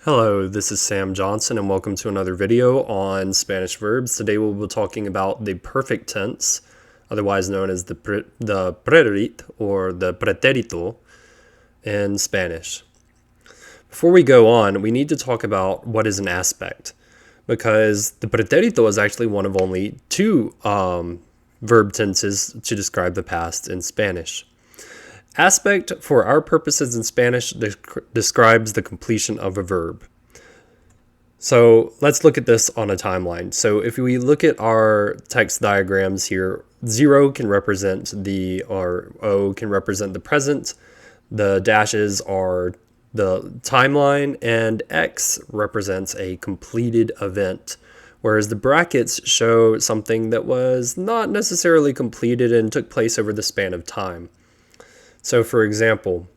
Hello, this is Sam Johnson and welcome to another video on Spanish verbs. Today we'll be talking about the perfect tense, otherwise known as the pretérito or the pretérito in Spanish. Before we go on, we need to talk about what is an aspect, because the pretérito is actually one of only two verb tenses to describe the past in Spanish. Aspect, for our purposes in Spanish, describes the completion of a verb. So let's look at this on a timeline. So if we look at our text diagrams here, 0 can represent or O can represent the present, the dashes are the timeline, and X represents a completed event, whereas the brackets show something that was not necessarily completed and took place over the span of time. So, for example,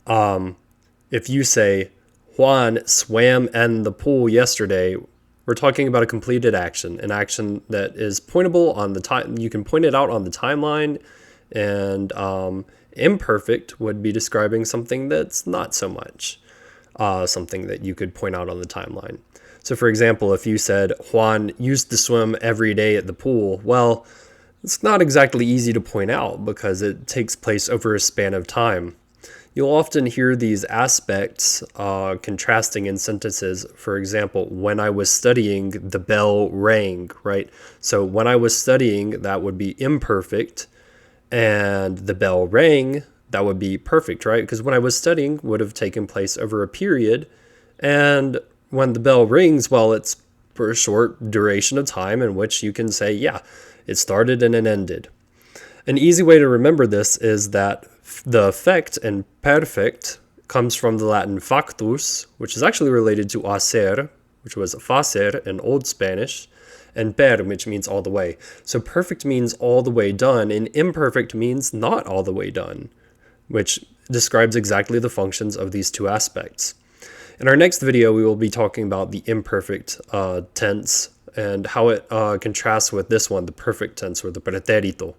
if you say, Juan swam in the pool yesterday, we're talking about a completed action, an action that is pointable on the time. You can point it out on the timeline, and imperfect would be describing something that's not so much something that you could point out on the timeline. So, for example, if you said, Juan used to swim every day at the pool, well, it's not exactly easy to point out because it takes place over a span of time. You'll often hear these aspects contrasting in sentences. For example, when I was studying, the bell rang, right? So when I was studying, that would be imperfect, and the bell rang, that would be perfect, right? Because when I was studying would have taken place over a period, and when the bell rings, well, it's for a short duration of time in which you can say, yeah, it started and it ended. An easy way to remember this is that the effect in perfect comes from the Latin factus, which is actually related to hacer, which was facer in Old Spanish, and per, which means all the way. So perfect means all the way done, and imperfect means not all the way done, which describes exactly the functions of these two aspects. In our next video, we will be talking about the imperfect tense and how it contrasts with this one, the perfect tense, or the pretérito.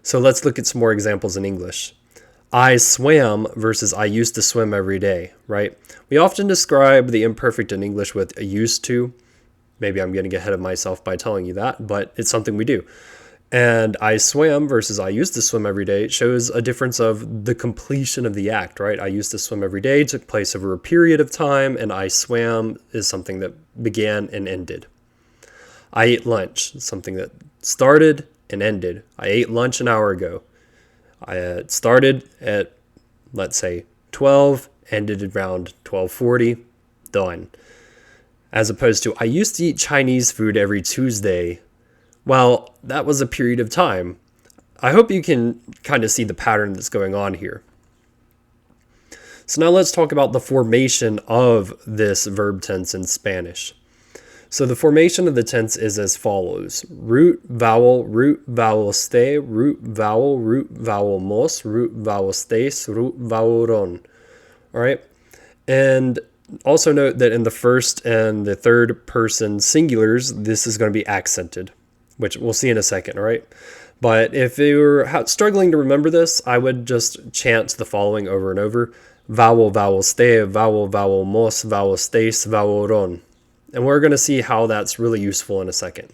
So let's look at some more examples in English. I swam versus I used to swim every day, right? We often describe the imperfect in English with a used to. Maybe I'm getting ahead of myself by telling you that, but it's something we do. And I swam versus I used to swim every day shows a difference of the completion of the act, right? I used to swim every day, took place over a period of time, and I swam is something that began and ended. I ate lunch, something that started and ended. I ate lunch an hour ago. I started at, let's say, 12, ended around 12:40, done. As opposed to, I used to eat Chinese food every Tuesday. Well, that was a period of time. I hope you can kind of see the pattern that's going on here. So now let's talk about the formation of this verb tense in Spanish. So the formation of the tense is as follows. Root, vowel, stay, root, vowel, mos, root, vowel, stays, root, vowel, ron. All right. And also note that in the first and the third person singulars, this is going to be accented, which we'll see in a second, all right? But if you're struggling to remember this, I would just chant the following over and over. Vowel, stay, vowel, mos, vowel, stays, vowel, ron. And we're going to see how that's really useful in a second.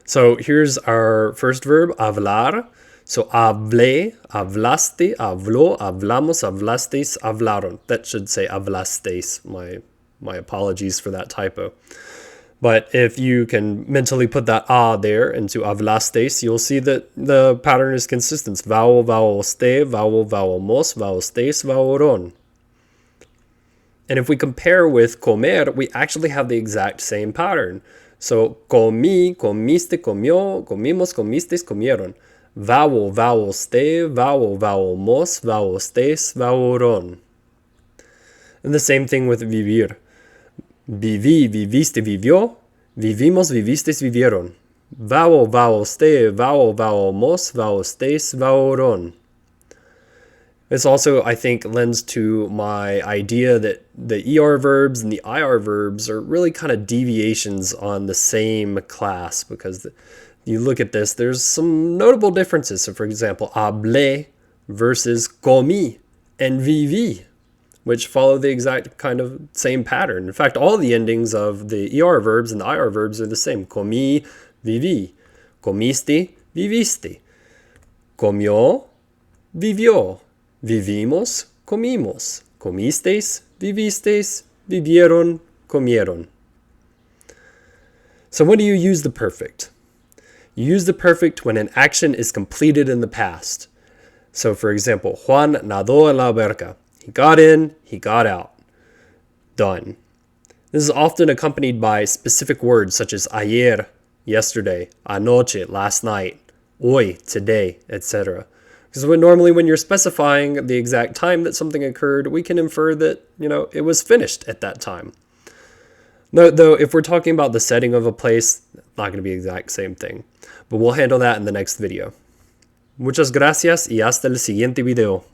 So here's our first verb, hablar. So hablé, hablaste, habló, hablamos, hablastes, hablaron. That should say hablastes. My apologies for that typo. But if you can mentally put that there into hablastes, you'll see that the pattern is consistent. Vowel, ste, vowel, mos, vowel, stes, vowel, ron. And if we compare with comer, we actually have the exact same pattern. So comí, comiste, comió, comimos, comistes, comieron. Vowel, ste, vowel, mos, vowel, stes, vowel, ron. And the same thing with vivir. Viví, viviste, vivió. Vivimos, vivistes, vivieron. Vowel, ste, vowel, mos, vowel, stes, vowel, ron. This also, I think, lends to my idea that the ER verbs and the IR verbs are really kind of deviations on the same class, because you look at this, there's some notable differences. So, for example, hablé versus comí and viví. which follow the exact kind of same pattern. In fact, all the endings of the ER verbs and the IR verbs are the same. Comí, viví. Comiste, viviste. Comió, vivió. Vivimos, comimos. Comisteis, vivisteis. Vivieron, comieron. So when do you use the perfect? You use the perfect when an action is completed in the past. So for example, Juan nadó en la alberca. He got in, he got out. Done. This is often accompanied by specific words such as ayer, yesterday, anoche, last night, hoy, today, etc. Because normally when you're specifying the exact time that something occurred, we can infer that, it was finished at that time. No, though, if we're talking about the setting of a place, not going to be the exact same thing. But we'll handle that in the next video. Muchas gracias y hasta el siguiente video.